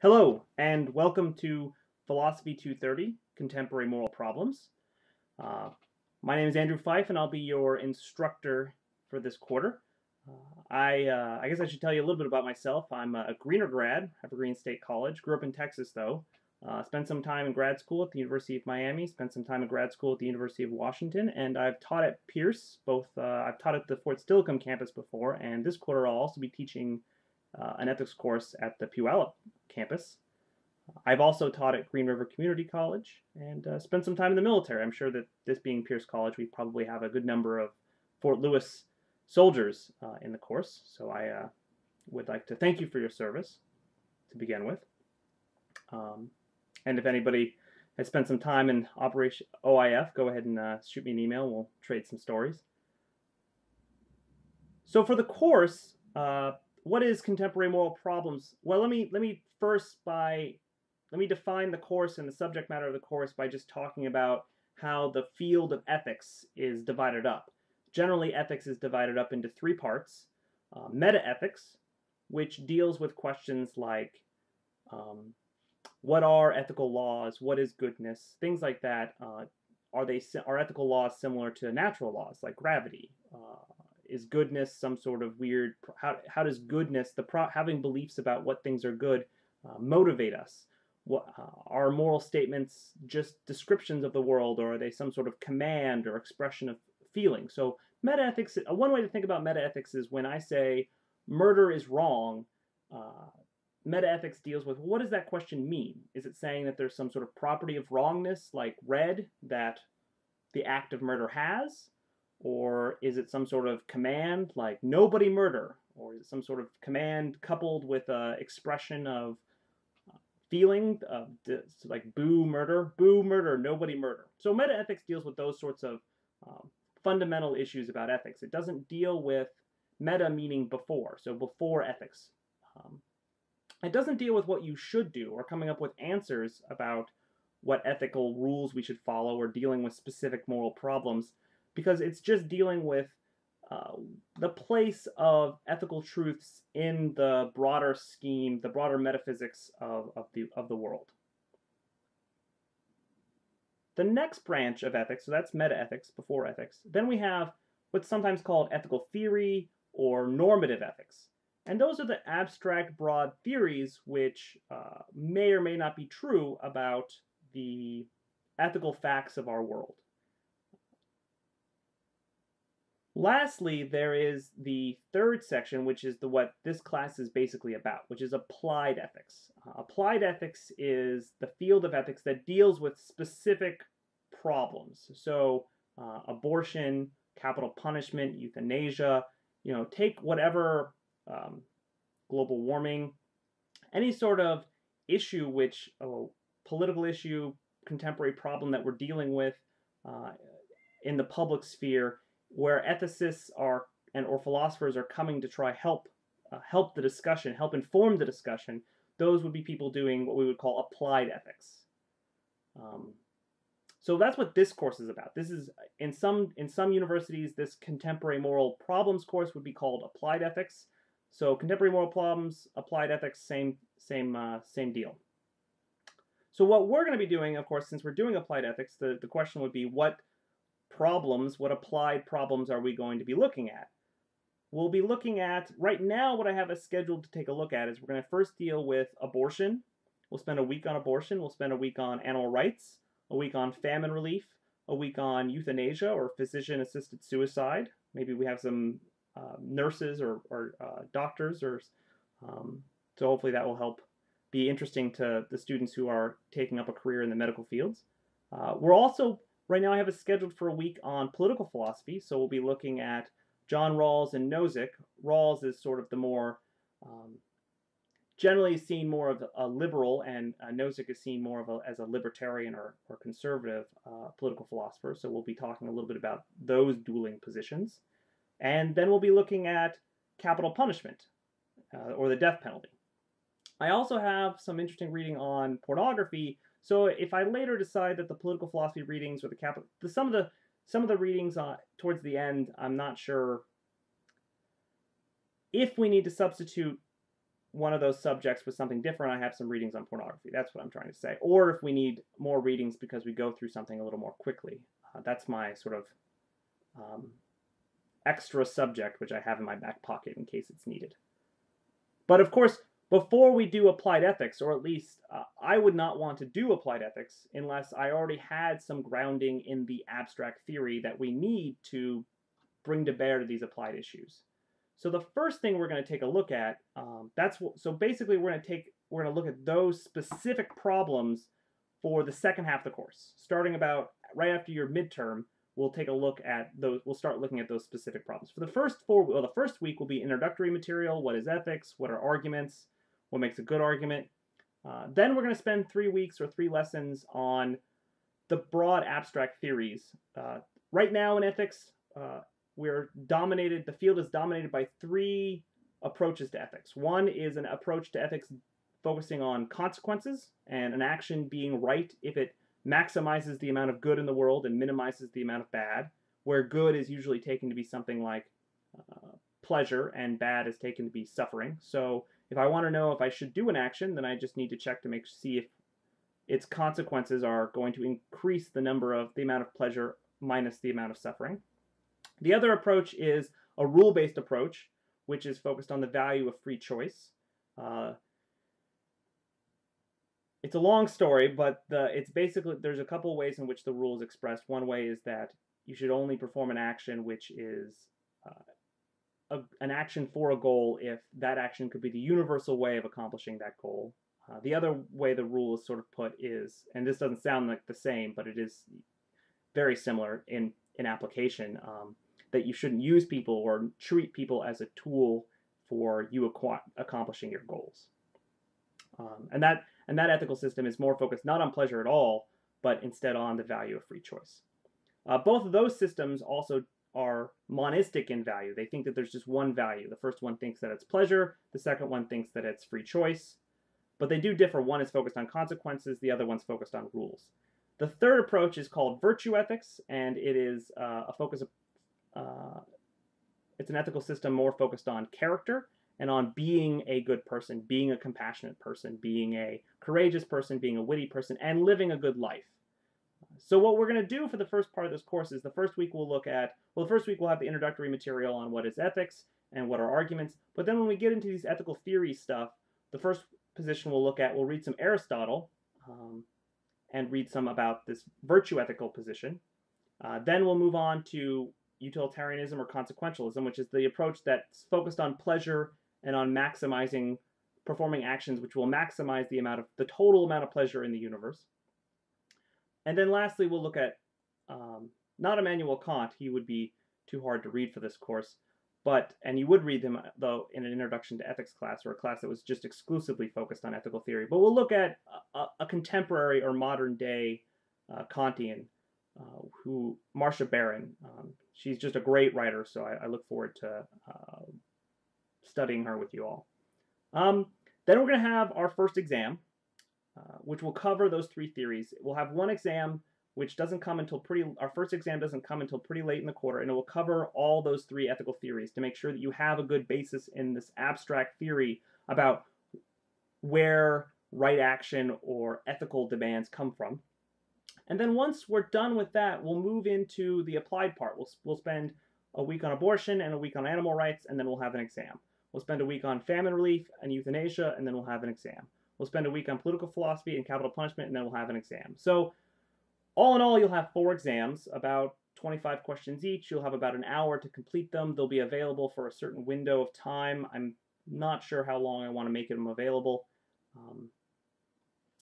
Hello, and welcome to Philosophy 230, Contemporary Moral Problems. Uh, my name is Andrew Fife, and I'll be your instructor for this quarter. I guess I should tell you a little bit about myself. I'm a Greener grad, Evergreen State College. Grew up in Texas, though. Spent some time in grad school at the University of Miami. Spent some time in grad school at the University of Washington, and I've taught at Pierce. I've taught at the Fort Steilacoom campus before, and this quarter I'll also be teaching an ethics course at the Puyallup campus. I've also taught at Green River Community College and spent some time in the military. I'm sure that this being Pierce College, we probably have a good number of Fort Lewis soldiers in the course. So I would like to thank you for your service to begin with. And if anybody has spent some time in Operation OIF, go ahead and shoot me an email. We'll trade some stories. So for the course, what is contemporary moral problems? Well, let me define the course and the subject matter of the course by just talking about how the field of ethics is divided up. Generally, ethics is divided up into three parts. Metaethics, which deals with questions like what are ethical laws, what is goodness, things like that. Are ethical laws similar to natural laws like gravity? Is goodness some sort of weird? How does goodness, having beliefs about what things are good, motivate us? Are moral statements just descriptions of the world, or are they some sort of command or expression of feeling? So metaethics, one way to think about metaethics is when I say murder is wrong, metaethics deals with what does that question mean? Is it saying that there's some sort of property of wrongness, like red, that the act of murder has? Or is it some sort of command like nobody murder? Or is it some sort of command coupled with an expression of feeling like boo murder, nobody murder? So metaethics deals with those sorts of fundamental issues about ethics. It doesn't deal with meta meaning before, so before ethics. It doesn't deal with what you should do or coming up with answers about what ethical rules we should follow or dealing with specific moral problems, because it's just dealing with the place of ethical truths in the broader scheme, the broader metaphysics of the world. The next branch of ethics, so that's metaethics, before ethics, then we have what's sometimes called ethical theory or normative ethics. And those are the abstract, broad theories which may or may not be true about the ethical facts of our world. Lastly, there is the third section, which is what this class is basically about, which is applied ethics. Applied ethics is the field of ethics that deals with specific problems. So abortion, capital punishment, euthanasia, take whatever global warming, any sort of issue which, political issue, contemporary problem that we're dealing with in the public sphere, where ethicists or philosophers are coming to try help the discussion, help inform the discussion. Those would be people doing what we would call applied ethics. So that's what this course is about. This is in some universities, this contemporary moral problems course would be called applied ethics. So contemporary moral problems, applied ethics, same deal. So what we're going to be doing, of course, since we're doing applied ethics, the question would be what applied problems are we going to be looking at? We'll be looking at, right now, what I have as scheduled to take a look at is we're going to first deal with abortion. We'll spend a week on abortion. We'll spend a week on animal rights, a week on famine relief, a week on euthanasia or physician-assisted suicide. Maybe we have some nurses or doctors, so hopefully that will help be interesting to the students who are taking up a career in the medical fields. We're also, right now I have it scheduled for a week on political philosophy, so we'll be looking at John Rawls and Nozick. Rawls is sort of the more, generally seen more of a liberal, and Nozick is seen more as a libertarian or conservative political philosopher, so we'll be talking a little bit about those dueling positions. And then we'll be looking at capital punishment, or the death penalty. I also have some interesting reading on pornography. So if I later decide that the political philosophy readings or some of the readings towards the end, I'm not sure if we need to substitute one of those subjects was something different, I have some readings on pornography. That's what I'm trying to say. Or if we need more readings because we go through something a little more quickly. That's my sort of extra subject, which I have in my back pocket in case it's needed. But of course, before we do applied ethics, or at least I would not want to do applied ethics unless I already had some grounding in the abstract theory that we need to bring to bear to these applied issues. So the first thing we're going to take a look at, so basically we're going to look at those specific problems for the second half of the course. Starting about right after your midterm, we'll take a look at those. We'll start looking at those specific problems. For the the first week will be introductory material. What is ethics? What are arguments? What makes a good argument? Then we're going to spend 3 weeks or 3 lessons on the broad abstract theories. Right now in ethics, the field is dominated by 3 approaches to ethics. One is an approach to ethics focusing on consequences and an action being right if it maximizes the amount of good in the world and minimizes the amount of bad, where good is usually taken to be something like pleasure and bad is taken to be suffering. So if I want to know if I should do an action, then I just need to check to see if its consequences are going to increase the amount of pleasure minus the amount of suffering. The other approach is a rule-based approach, which is focused on the value of free choice. It's a long story, but it's basically, there's a couple ways in which the rule is expressed. One way is that you should only perform an action which is an action for a goal if that action could be the universal way of accomplishing that goal. The other way the rule is sort of put is, and this doesn't sound like the same, but it is very similar in application, that you shouldn't use people or treat people as a tool for you accomplishing your goals. And that ethical system is more focused not on pleasure at all, but instead on the value of free choice. Both of those systems also are monistic in value. They think that there's just one value. The first one thinks that it's pleasure. The second one thinks that it's free choice. But they do differ. One is focused on consequences. The other one's focused on rules. The third approach is called virtue ethics, and it is it's an ethical system more focused on character and on being a good person, being a compassionate person, being a courageous person, being a witty person, and living a good life. So what we're going to do for the first part of this course is the first week we'll have the introductory material on what is ethics and what are arguments. But then when we get into these ethical theory stuff, the first position we'll read some Aristotle and read some about this virtue ethical position. Then we'll move on to utilitarianism or consequentialism, which is the approach that's focused on pleasure and on performing actions which will maximize the total amount of pleasure in the universe. And then lastly, we'll look at not Immanuel Kant. He would be too hard to read for this course, and you would read him though in an introduction to ethics class or a class that was just exclusively focused on ethical theory. But we'll look at a contemporary or modern day Kantian, Marcia Barron. She's just a great writer, so I look forward to studying her with you all. Then we're going to have our first exam, which will cover those 3 theories. We'll have one exam which doesn't come until our first exam doesn't come until pretty late in the quarter, and it will cover all those 3 ethical theories to make sure that you have a good basis in this abstract theory about where right action or ethical demands come from. And then once we're done with that, we'll move into the applied part. We'll spend a week on abortion and a week on animal rights, and then we'll have an exam. We'll spend a week on famine relief and euthanasia, and then we'll have an exam. We'll spend a week on political philosophy and capital punishment, and then we'll have an exam. So all in all, you'll have 4 exams, about 25 questions each. You'll have about an hour to complete them. They'll be available for a certain window of time. I'm not sure how long I want to make them available.